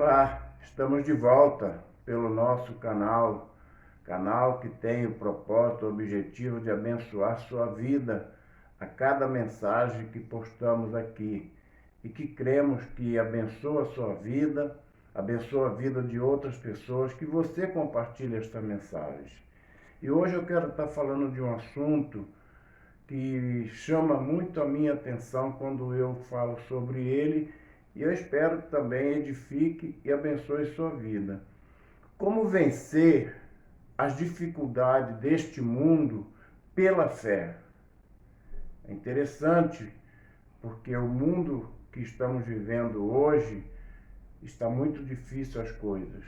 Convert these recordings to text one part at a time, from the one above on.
Olá, estamos de volta pelo nosso canal que tem o propósito, o objetivo de abençoar sua vida a cada mensagem que postamos aqui e que cremos que abençoa a sua vida, abençoa a vida de outras pessoas, que você compartilhe esta mensagem. E hoje eu quero estar falando de um assunto que chama muito a minha atenção quando eu falo sobre ele, e eu espero que também edifique e abençoe sua vida. Como vencer as dificuldades deste mundo pela fé? É interessante, porque o mundo que estamos vivendo hoje está muito difícil as coisas.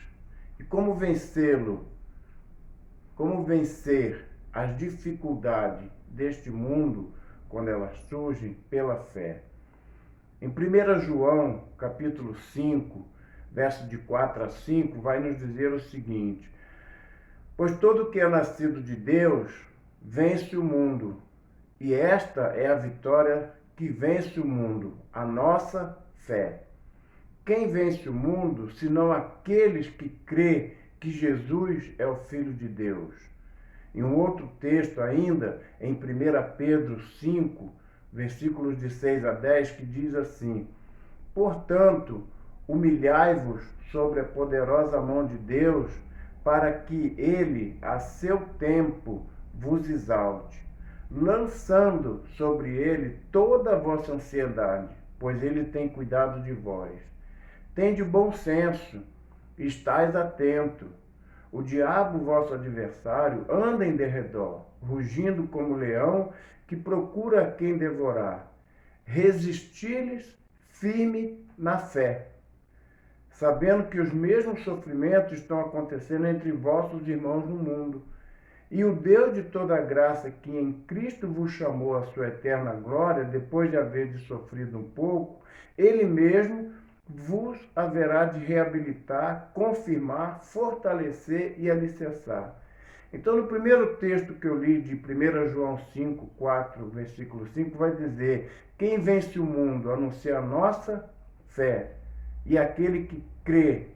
E como vencê-lo? Como vencer as dificuldades deste mundo quando elas surgem pela fé? Em 1 João, capítulo 5, verso de 4 a 5, vai nos dizer o seguinte: pois todo que é nascido de Deus vence o mundo, e esta é a vitória que vence o mundo, a nossa fé. Quem vence o mundo, senão aqueles que crê que Jesus é o Filho de Deus? Em um outro texto ainda, em 1 Pedro 5, versículos de 6 a 10, que diz assim: portanto, humilhai-vos sobre a poderosa mão de Deus, para que ele, a seu tempo, vos exalte, lançando sobre ele toda a vossa ansiedade, pois ele tem cuidado de vós. Tende bom senso, estais atento. O diabo, vosso adversário, anda em derredor, rugindo como leão, que procura quem devorar. Resisti-lhes firme na fé, sabendo que os mesmos sofrimentos estão acontecendo entre vossos irmãos no mundo. E o Deus de toda graça, que em Cristo vos chamou à sua eterna glória, depois de haverdes sofrido um pouco, ele mesmo vos haverá de reabilitar, confirmar, fortalecer e alicerçar. Então, no primeiro texto que eu li de 1 João 5, 4, versículo 5, vai dizer: quem vence o mundo, a não ser a nossa fé, e aquele que crê.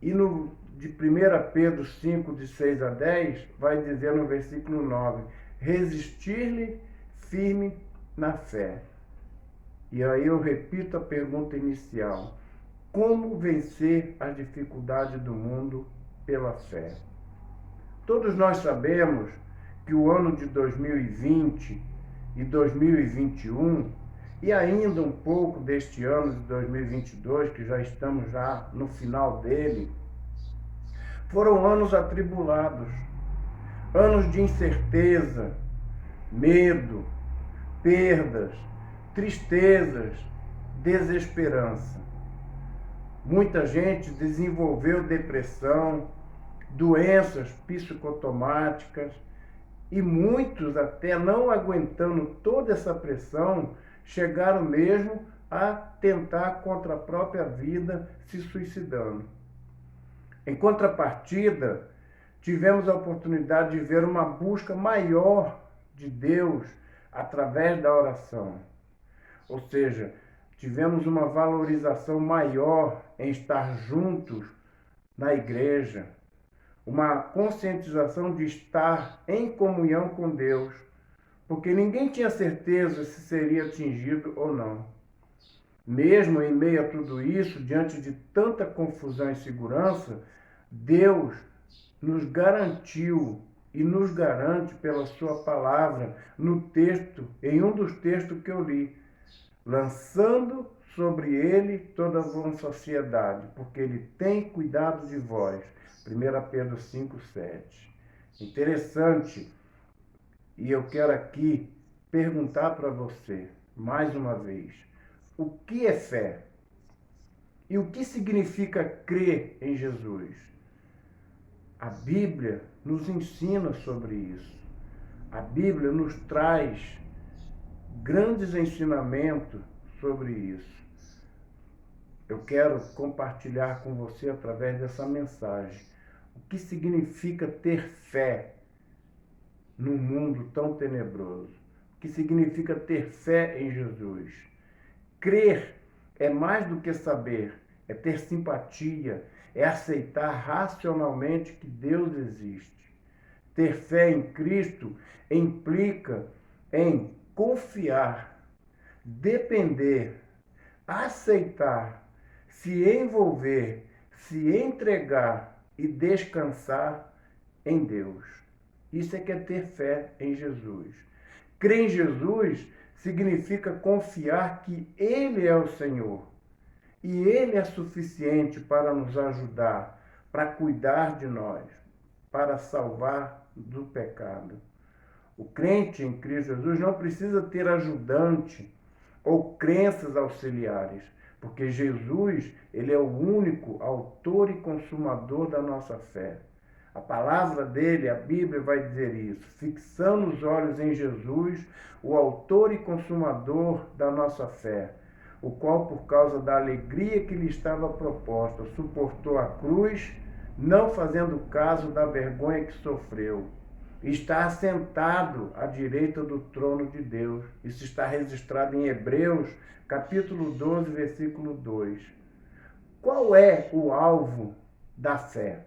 E no de 1 Pedro 5, de 6 a 10, vai dizer no versículo 9: resistir-lhe firme na fé. E aí eu repito a pergunta inicial: como vencer as dificuldades do mundo pela fé? Todos nós sabemos que o ano de 2020 e 2021, e ainda um pouco deste ano de 2022, que já estamos já no final dele, foram anos atribulados, anos de incerteza, medo, perdas, tristezas, desesperança. Muita gente desenvolveu depressão, doenças psicotomáticas, e muitos, até não aguentando toda essa pressão, chegaram mesmo a tentar contra a própria vida, se suicidando. Em contrapartida, tivemos a oportunidade de ver uma busca maior de Deus através da oração. Ou seja, tivemos uma valorização maior em estar juntos na igreja, uma conscientização de estar em comunhão com Deus, porque ninguém tinha certeza se seria atingido ou não. Mesmo em meio a tudo isso, diante de tanta confusão e insegurança, Deus nos garantiu e nos garante pela sua palavra no texto, em um dos textos que eu li, lançando sobre ele toda a vossa ansiedade, porque ele tem cuidado de vós. 1 Pedro 5, 7. Interessante, e eu quero aqui perguntar para você, mais uma vez, o que é fé? E o que significa crer em Jesus? A Bíblia nos ensina sobre isso. A Bíblia nos traz grandes ensinamentos sobre isso. Eu quero compartilhar com você através dessa mensagem o que significa ter fé num mundo tão tenebroso. O que significa ter fé em Jesus. Crer é mais do que saber. é ter simpatia, é aceitar racionalmente que Deus existe. Ter fé em Cristo implica em confiar, depender, aceitar, se envolver, se entregar e descansar em Deus. Isso é que é ter fé em Jesus. Crer em Jesus significa confiar que Ele é o Senhor e Ele é suficiente para nos ajudar, para cuidar de nós, para salvar do pecado. O crente em Cristo Jesus não precisa ter ajudante ou crenças auxiliares, porque Jesus, ele é o único autor e consumador da nossa fé. A palavra dele, a Bíblia, vai dizer isso, fixando os olhos em Jesus, o autor e consumador da nossa fé, o qual, por causa da alegria que lhe estava proposta, suportou a cruz, não fazendo caso da vergonha que sofreu. Está assentado à direita do trono de Deus. Isso está registrado em Hebreus, capítulo 12, versículo 2. Qual é o alvo da fé?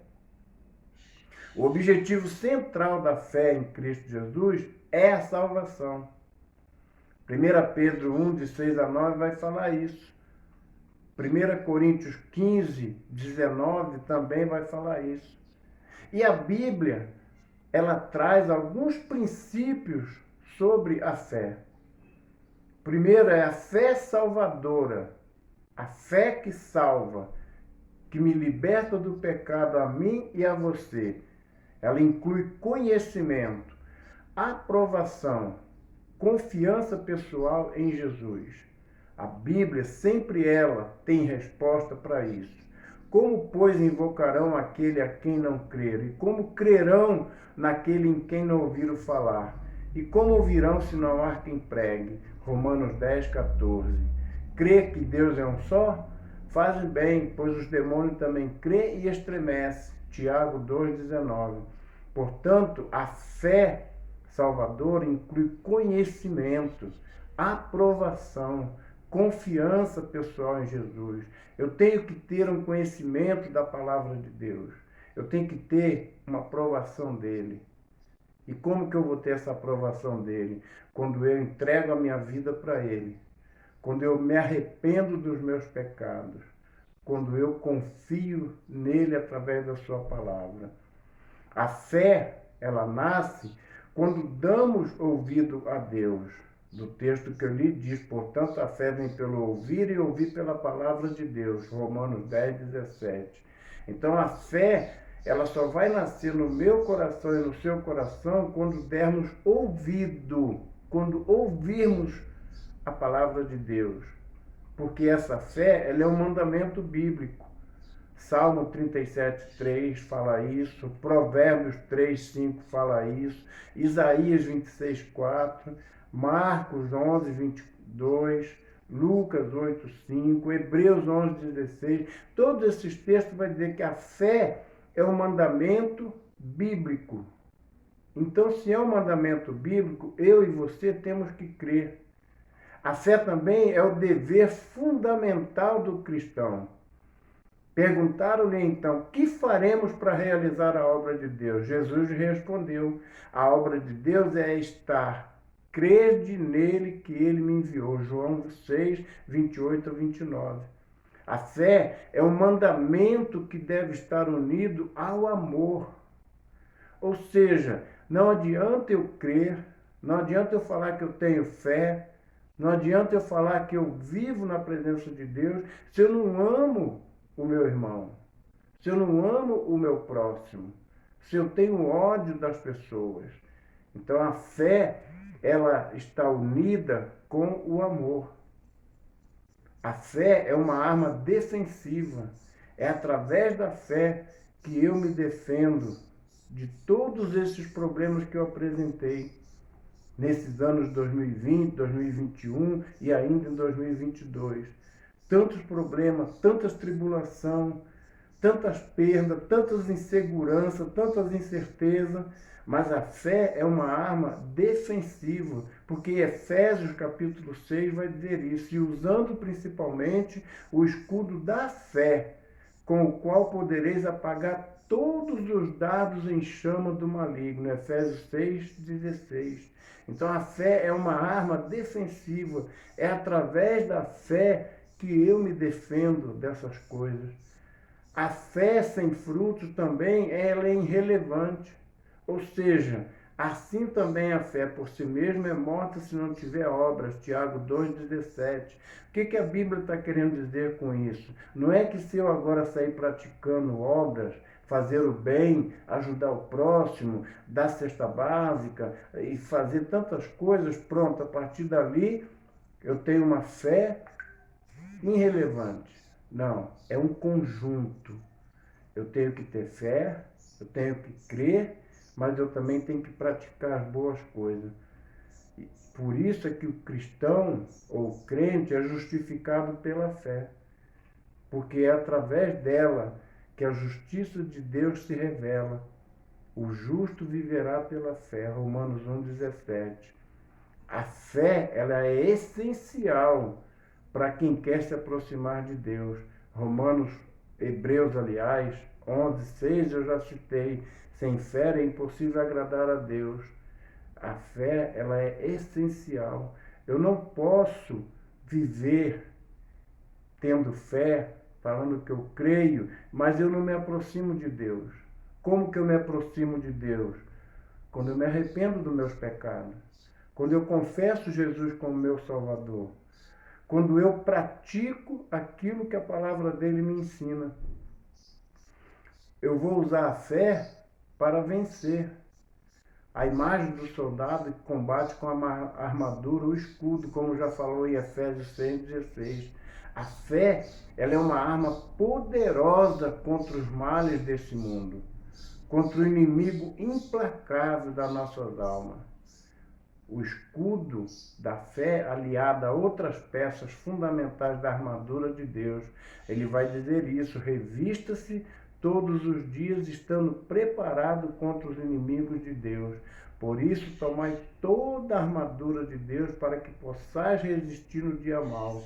O objetivo central da fé em Cristo Jesus é a salvação. 1 Pedro 1, de 6 a 9, vai falar isso. 1 Coríntios 15, 19, também vai falar isso. E a Bíblia, ela traz alguns princípios sobre a fé. Primeiro é a fé salvadora, a fé que salva, que me liberta do pecado a mim e a você. Ela inclui conhecimento, aprovação, confiança pessoal em Jesus. A Bíblia, sempre ela tem resposta para isso. Como, pois, invocarão aquele a quem não creram? E como crerão naquele em quem não ouviram falar? E como ouvirão se não há quem pregue? Romanos 10, 14. Crer que Deus é um só? Fazem bem, pois os demônios também crêem e estremecem. Tiago 2, 19. Portanto, a fé salvadora inclui conhecimento, aprovação, confiança pessoal em Jesus. Eu tenho que ter um conhecimento da palavra de Deus. Eu tenho que ter uma aprovação dele. E como que eu vou ter essa aprovação dele? Quando eu entrego a minha vida para ele. Quando eu me arrependo dos meus pecados. Quando eu confio nele através da sua palavra. A fé, ela nasce quando damos ouvido a Deus. Do texto que eu li diz, portanto, a fé vem pelo ouvir e ouvir pela palavra de Deus. Romanos 10, 17. Então, a fé, ela só vai nascer no meu coração e no seu coração quando dermos ouvido, quando ouvirmos a palavra de Deus. Porque essa fé, ela é um mandamento bíblico. Salmo 37, 3 fala isso, Provérbios 3, 5 fala isso, Isaías 26, 4, Marcos 11, 22, Lucas 8, 5, Hebreus 11, 16. Todos esses textos vão dizer que a fé é um mandamento bíblico. Então, se é um mandamento bíblico, eu e você temos que crer. A fé também é o dever fundamental do cristão. Perguntaram-lhe então, que faremos para realizar a obra de Deus? Jesus respondeu, a obra de Deus é estar, crede nele que ele me enviou. João 6, 28 a 29. A fé é um mandamento que deve estar unido ao amor. Ou seja, não adianta eu crer, não adianta eu falar que eu tenho fé, não adianta eu falar que eu vivo na presença de Deus, se eu não amo o meu irmão, se eu não amo o meu próximo, se eu tenho ódio das pessoas. Então a fé, ela está unida com o amor. A fé é uma arma defensiva. É através da fé que eu me defendo de todos esses problemas que eu apresentei nesses anos 2020, 2021 e ainda em 2022. Tantos problemas, tantas tribulações, tantas perdas, tantas inseguranças, tantas incertezas, mas a fé é uma arma defensiva, porque Efésios capítulo 6 vai dizer isso, e usando principalmente o escudo da fé, com o qual podereis apagar todos os dardos em chama do maligno. Efésios 6:16. Então a fé é uma arma defensiva, é através da fé que eu me defendo dessas coisas. A fé sem frutos também ela é irrelevante. Ou seja, assim também a fé por si mesma é morta se não tiver obras. Tiago 2,17. O que a Bíblia está querendo dizer com isso? Não é que se eu agora sair praticando obras, fazer o bem, ajudar o próximo, dar cesta básica e fazer tantas coisas, pronto, a partir dali eu tenho uma fé irrelevante. Não, é um conjunto. Eu tenho que ter fé, eu tenho que crer, mas eu também tenho que praticar as boas coisas. Por isso é que o cristão ou o crente é justificado pela fé, porque é através dela que a justiça de Deus se revela. O justo viverá pela fé, Romanos 1,17. A fé, ela é essencial para quem quer se aproximar de Deus. Hebreus, aliás, 11:6 eu já citei. Sem fé é impossível agradar a Deus. A fé, ela é essencial. Eu não posso viver tendo fé, falando que eu creio, mas eu não me aproximo de Deus. Como que eu me aproximo de Deus? Quando eu me arrependo dos meus pecados. Quando eu confesso Jesus como meu Salvador. Quando eu pratico aquilo que a palavra dele me ensina. Eu vou usar a fé para vencer. A imagem do soldado que combate com a armadura, o escudo, como já falou em Efésios 6,16. A fé, ela é uma arma poderosa contra os males desse mundo, contra o inimigo implacável das nossas almas. O escudo da fé, aliado a outras peças fundamentais da armadura de Deus, ele vai dizer isso: revista-se todos os dias, estando preparado contra os inimigos de Deus. Por isso, tomai toda a armadura de Deus, para que possais resistir no dia mau.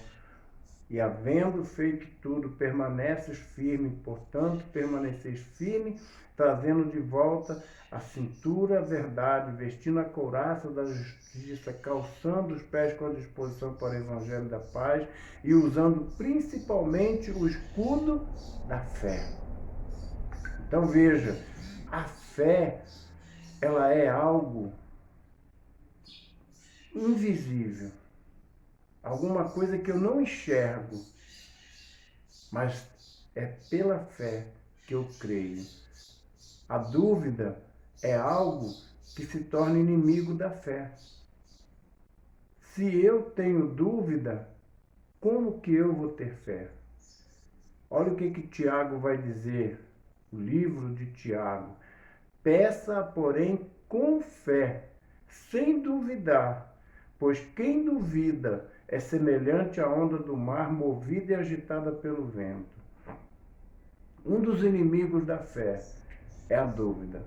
E havendo feito tudo, permaneces firme. Portanto, permaneceis firme, trazendo de volta a cintura, a verdade, vestindo a couraça da justiça, calçando os pés com a disposição para o evangelho da paz e usando principalmente o escudo da fé. Então veja, a fé, ela é algo invisível. Alguma coisa que eu não enxergo, mas é pela fé que eu creio. A dúvida é algo que se torna inimigo da fé. Se eu tenho dúvida, como que eu vou ter fé? Olha o que Tiago vai dizer, o livro de Tiago. Peça, porém, com fé, sem duvidar, pois quem duvida é semelhante à onda do mar, movida e agitada pelo vento. Um dos inimigos da fé é a dúvida.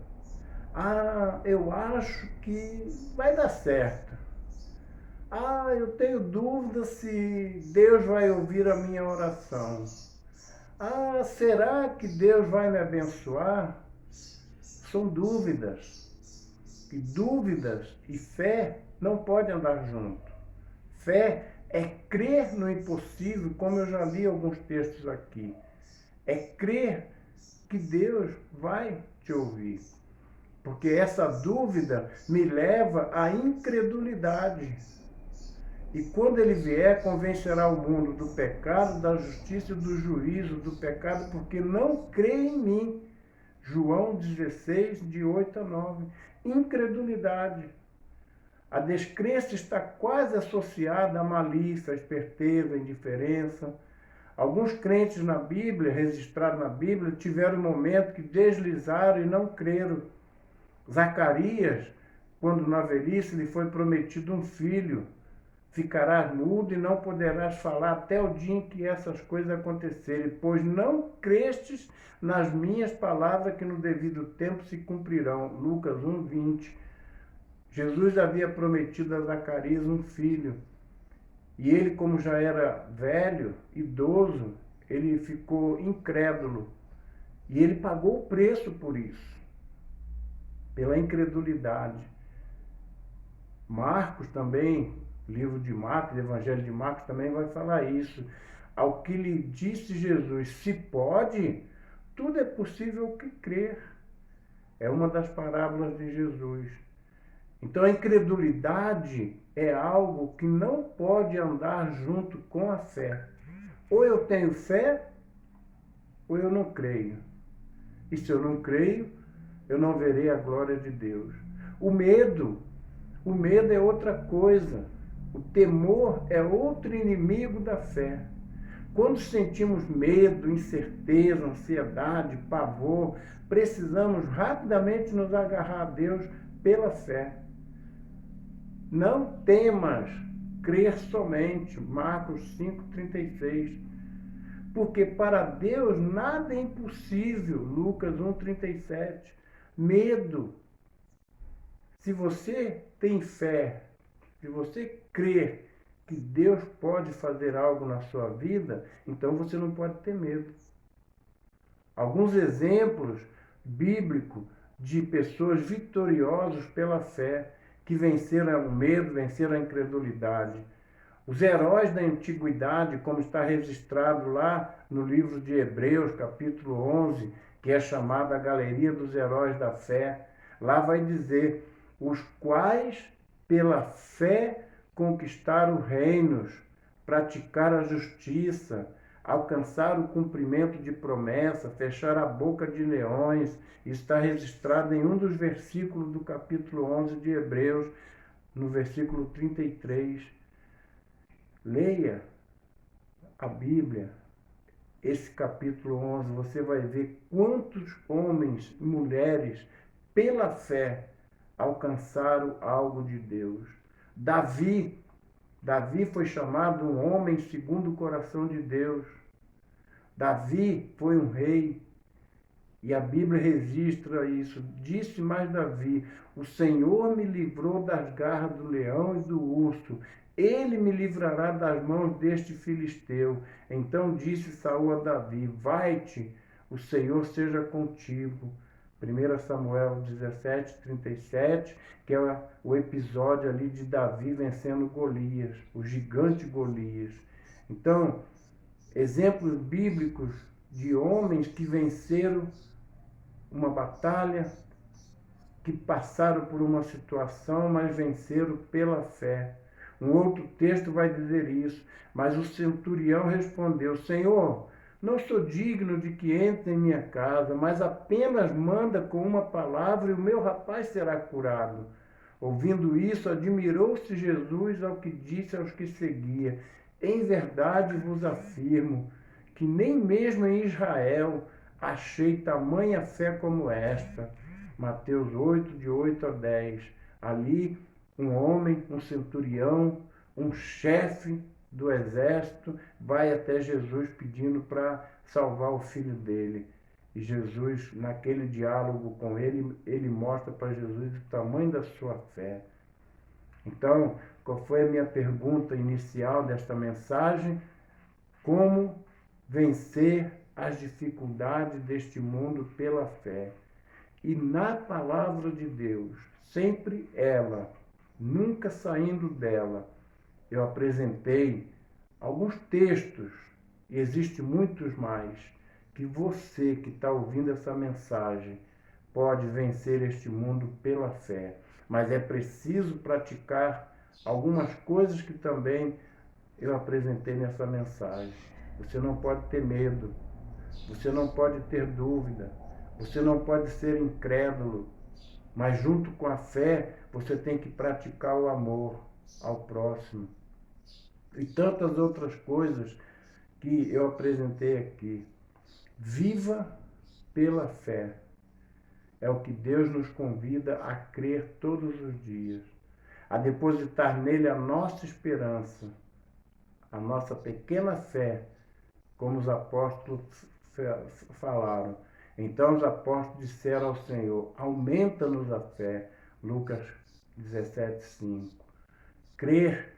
Eu acho que vai dar certo. Eu tenho dúvida se Deus vai ouvir a minha oração. Será que Deus vai me abençoar? São dúvidas. E dúvidas e fé não podem andar juntos. Fé é crer no impossível, como eu já li alguns textos aqui. É crer que Deus vai te ouvir. Porque essa dúvida me leva à incredulidade. E quando ele vier, convencerá o mundo do pecado, da justiça e do juízo, do pecado, porque não crê em mim. João 16, de 8-9. Incredulidade. A descrença está quase associada à malícia, à esperteza, à indiferença. Alguns crentes na Bíblia, registrados na Bíblia, tiveram um momento que deslizaram e não creram. Zacarias, quando na velhice lhe foi prometido um filho, Ficarás mudo e não poderás falar até o dia em que essas coisas acontecerem, pois não crestes nas minhas palavras que no devido tempo se cumprirão. Lucas 1:20. Jesus havia prometido a Zacarias um filho. E ele, como já era velho, idoso, ele ficou incrédulo. E ele pagou o preço por isso, pela incredulidade. Marcos também, livro de Marcos, Evangelho de Marcos também vai falar isso. Ao que lhe disse Jesus, se pode, tudo é possível que crer. É uma das parábolas de Jesus. Então a incredulidade é algo que não pode andar junto com a fé. Ou eu tenho fé, ou eu não creio. E se eu não creio, eu não verei a glória de Deus. O medo é outra coisa. O temor é outro inimigo da fé. Quando sentimos medo, incerteza, ansiedade, pavor, precisamos rapidamente nos agarrar a Deus pela fé. Não temas, crer somente. Marcos 5:36. Porque para Deus nada é impossível. Lucas 1:37. Medo. Se você tem fé, se você crê que Deus pode fazer algo na sua vida, então você não pode ter medo. Alguns exemplos bíblicos de pessoas vitoriosas pela fé, que venceram o medo, venceram a incredulidade. Os heróis da antiguidade, como está registrado lá no livro de Hebreus, capítulo 11, que é chamada a Galeria dos Heróis da Fé, lá vai dizer, os quais pela fé conquistaram reinos, praticaram a justiça, alcançaram o cumprimento de promessa, fecharam a boca de leões. Está registrado em um dos versículos do capítulo 11 de Hebreus, no versículo 33. Leia a Bíblia, esse capítulo 11, você vai ver quantos homens e mulheres, pela fé, alcançaram algo de Deus. Davi foi chamado um homem segundo o coração de Deus. Davi foi um rei. E a Bíblia registra isso. Disse mais Davi, o Senhor me livrou das garras do leão e do urso. Ele me livrará das mãos deste filisteu. Então disse Saul a Davi, vai-te, o Senhor seja contigo. 1 Samuel 17:37, que é o episódio ali de Davi vencendo Golias, o gigante Golias. Então, exemplos bíblicos de homens que venceram uma batalha, que passaram por uma situação, mas venceram pela fé. Um outro texto vai dizer isso. Mas o centurião respondeu, Senhor, não sou digno de que entre em minha casa, mas apenas manda com uma palavra e o meu rapaz será curado. Ouvindo isso, admirou-se Jesus ao que disse aos que seguia. Em verdade vos afirmo que nem mesmo em Israel achei tamanha fé como esta. Mateus 8, de 8 a 10. Ali, um homem, um centurião, um chefe do exército, vai até Jesus pedindo para salvar o filho dele. E Jesus, naquele diálogo com ele, ele mostra para Jesus o tamanho da sua fé. Então, qual foi a minha pergunta inicial desta mensagem? Como vencer as dificuldades deste mundo pela fé? E na palavra de Deus, sempre ela, nunca saindo dela, eu apresentei alguns textos, e existem muitos mais, que você que está ouvindo essa mensagem pode vencer este mundo pela fé. Mas é preciso praticar algumas coisas que também eu apresentei nessa mensagem. Você não pode ter medo, você não pode ter dúvida, você não pode ser incrédulo, mas junto com a fé você tem que praticar o amor ao próximo. E tantas outras coisas que eu apresentei aqui. Viva pela fé. É o que Deus nos convida a crer todos os dias. a depositar nele a nossa esperança, a nossa pequena fé, como os apóstolos falaram. Então os apóstolos disseram ao Senhor: aumenta-nos a fé. Lucas 17:5. Crer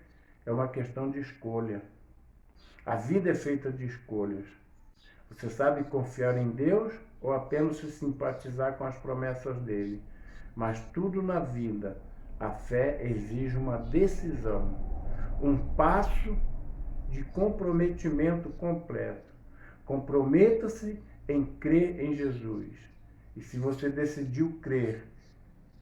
é uma questão de escolha. A vida é feita de escolhas. Você sabe confiar em Deus ou apenas se simpatizar com as promessas dele? Mas tudo na vida, a fé exige uma decisão, um passo de comprometimento completo. Comprometa-se em crer em Jesus. E se você decidiu crer,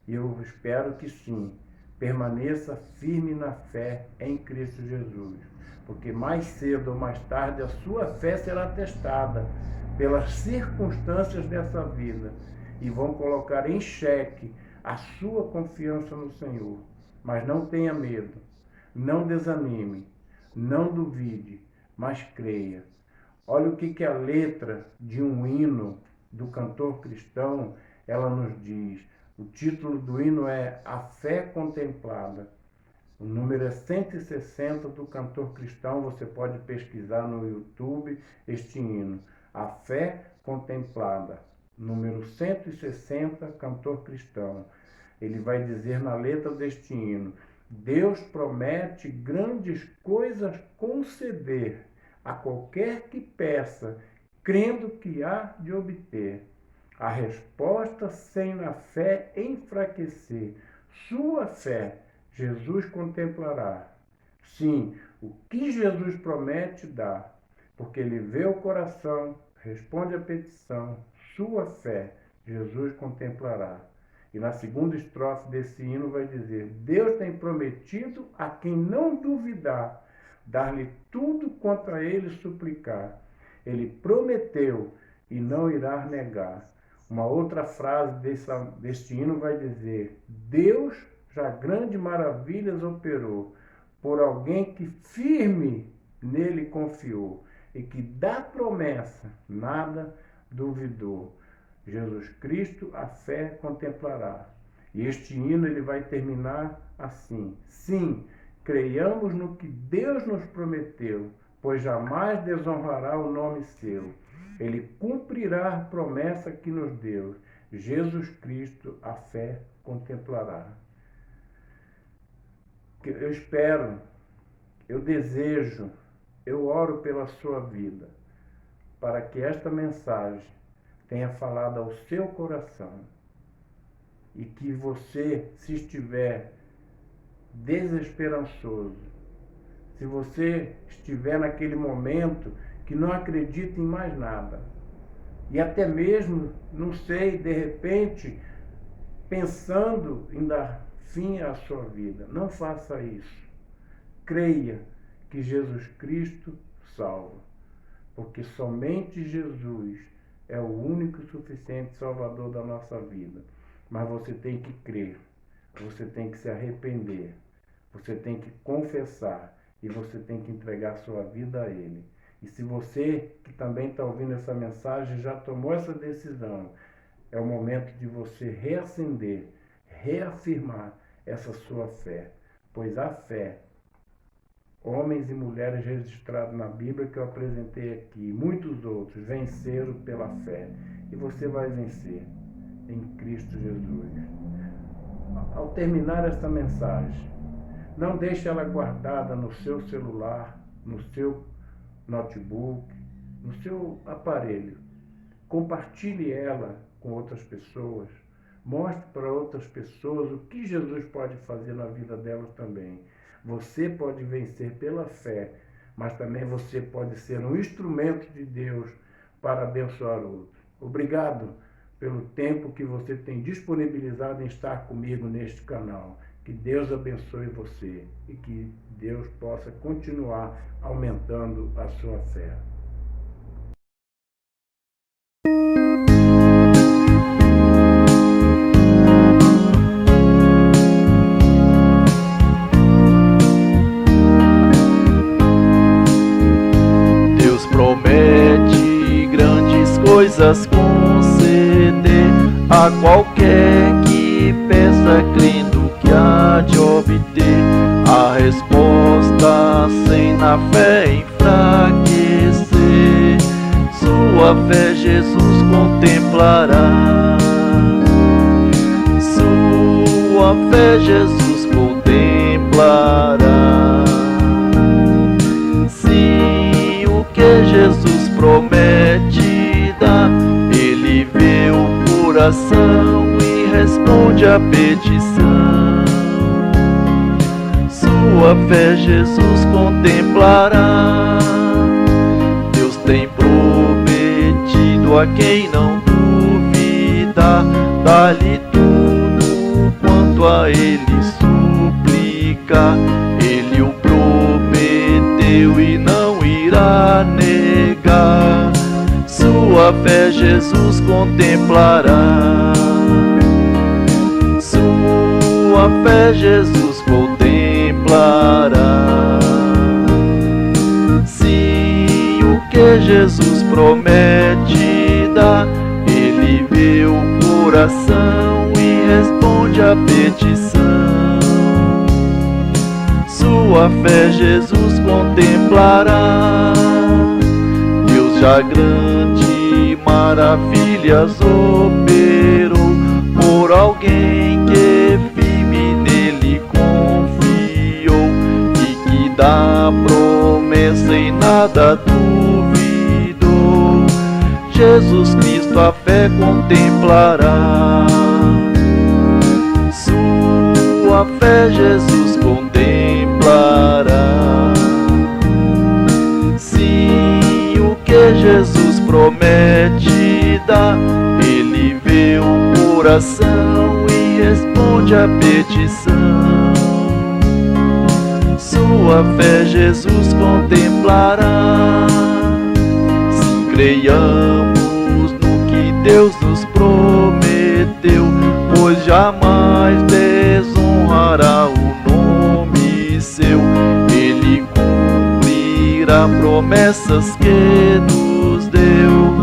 e eu espero que sim, permaneça firme na fé em Cristo Jesus. Porque mais cedo ou mais tarde a sua fé será testada pelas circunstâncias dessa vida e vão colocar em xeque a sua confiança no Senhor. Mas não tenha medo, não desanime, não duvide, mas creia. Olha o que a letra de um hino do cantor cristão, ela nos diz. O título do hino é A Fé Contemplada. O número é 160 do cantor cristão, você pode pesquisar no YouTube este hino. A Fé Contemplada, número 160, cantor cristão. Ele vai dizer na letra deste hino: Deus promete grandes coisas conceder a qualquer que peça, crendo que há de obter. A resposta sem na fé enfraquecer. Sua fé Jesus contemplará. Sim, o que Jesus promete dá, porque ele vê o coração, responde à petição, sua fé Jesus contemplará. E na segunda estrofe desse hino vai dizer: Deus tem prometido a quem não duvidar, dar-lhe tudo quanto a ele suplicar. Ele prometeu e não irá negar. Uma outra frase deste hino vai dizer: Deus já grandes maravilhas operou por alguém que firme nele confiou e que da promessa nada duvidou. Jesus Cristo a fé contemplará. E este hino ele vai terminar assim: sim, creiamos no que Deus nos prometeu, pois jamais desonrará o nome seu. Ele cumprirá a promessa que nos deu. Jesus Cristo a fé contemplará. Eu espero, eu desejo, eu oro pela sua vida, para que esta mensagem tenha falado ao seu coração e que você, se estiver desesperançoso, se você estiver naquele momento que não acredita em mais nada, e até mesmo, não sei, de repente, pensando em dar fim à sua vida, não faça isso. Creia que Jesus Cristo salva, porque somente Jesus é o único e suficiente Salvador da nossa vida. Mas você tem que crer, você tem que se arrepender, você tem que confessar e você tem que entregar sua vida a Ele. E se você que também está ouvindo essa mensagem já tomou essa decisão, é o momento de você reacender, reafirmar essa sua fé. Pois a fé, homens e mulheres registrados na Bíblia que eu apresentei aqui, muitos outros venceram pela fé. E você vai vencer em Cristo Jesus. Ao terminar esta mensagem, não deixe ela guardada no seu celular, no seu notebook, no seu aparelho. Compartilhe ela com outras pessoas. Mostre para outras pessoas o que Jesus pode fazer na vida delas também. Você pode vencer pela fé, mas também você pode ser um instrumento de Deus para abençoar outros. Obrigado pelo tempo que você tem disponibilizado em estar comigo neste canal. Que Deus abençoe você e que Deus possa continuar aumentando a sua fé. Deus promete grandes coisas conceder a qualquer que peça crendo que há de obter. ter a resposta sem na fé enfraquecer. Sua fé Jesus contemplará. Sua fé Jesus contemplará. Sim, o que Jesus promete dá. Ele vê o coração e responde a petição. Sua fé Jesus contemplará. Deus tem prometido a quem não duvida, dá-lhe tudo quanto a ele suplica. Ele o prometeu e não irá negar. Sua fé Jesus contemplará. Sua fé Jesus contemplará. Sim, o que Jesus promete dá. Ele vê o coração e responde a petição. Sua fé Jesus contemplará. Deus já grande maravilhas operou por alguém que firme nele confiou e que da promessa em nada duvidou. Jesus Cristo a fé contemplará. Sua fé Jesus contemplará. Sim, o que Jesus promete dá. Ele vê o coração e responde a petição. Sua fé Jesus contemplará. Se creiamos no que Deus nos prometeu, pois jamais desonrará o nome seu. Ele cumprirá promessas que nos deu.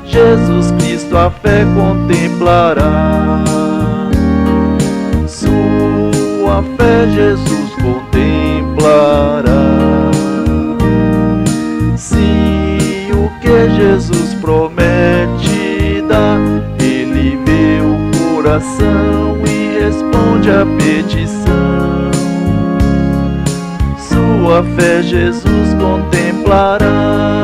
Jesus Cristo a fé contemplará. Sua fé Jesus contemplará. Sim, o que Jesus promete dá. Ele vê o coração e responde a petição. Sua fé Jesus contemplará.